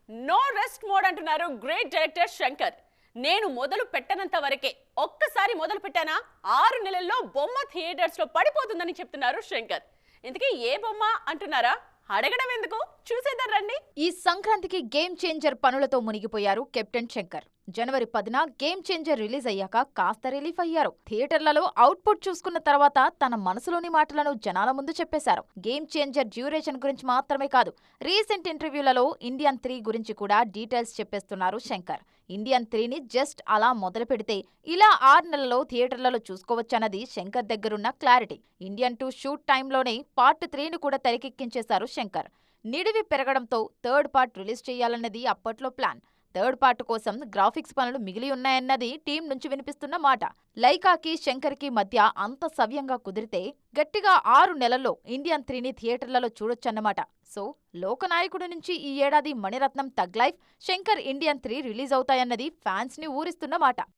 No rest mode అంటున్నారు great director Shankar. నేను మొదలు పెట్టనంత వరకే, ఒక్కసారి మొదలు పెట్టానా 6 నెలల్లో బొమ్మ థియేటర్స్ లో పడిపోతుందని చెప్తున్నారు శంకర్. ఇంతకీ ఏ బొమ్మ అంటున్నారా? అడగడం ఎందుకు, చూసేద్దాం రండి. ఈ సంక్రాంతికి గేమ్ చేంజర్ పనులతో మునిగిపోయారు కెప్టెన్ శంకర్. జనవరి 10న గేమ్ చేంజర్ రిలీజ్ అయ్యాక కాస్త రిలీఫ్ అయ్యారు. థియేటర్లలో అవుట్పుట్ చూసుకున్న తర్వాత తన మనసులోని మాటలను జనాల ముందు చెప్పేశారు. గేమ్ చేంజర్ డ్యూరేషన్ గురించి మాత్రమే కాదు, రీసెంట్ ఇంటర్వ్యూలలో ఇండియన్ 3 గురించి కూడా డీటెయిల్స్ చెప్పేస్తున్నారు శంకర్. ఇండియన్ 3ని జస్ట్ అలా మొదలు పెడితే ఇలా 6 నెలల్లో థియేటర్లలో చూసుకోవచ్చన్నది శంకర్ దగ్గరున్న క్లారిటీ. ఇండియన్ 2 షూట్ టైంలోనే పార్ట్ 3ని కూడా తెరకెక్కించేశారు శంకర్. నిడివి పెరగడంతో థర్డ్ పార్ట్ రిలీజ్ చేయాలన్నది అప్పట్లో ప్లాన్. థర్డ్ పార్ట్ కోసం గ్రాఫిక్స్ పనులు మిగిలి ఉన్నాయన్నది టీం నుంచి వినిపిస్తున్న మాట. లైకాకి శంకర్కి మధ్య అంత సవ్యంగా కుదిరితే గట్టిగా 6 నెలల్లో ఇండియన్ 3ని థియేటర్లలో చూడొచ్చన్నమాట. సో లోకనాయకుడి నుంచి ఈ ఏడాది Maniratnam Thug Life, Shankar Indian 3 release అవుతాయన్నది ఫ్యాన్స్ ని ఊరిస్తున్న మాట.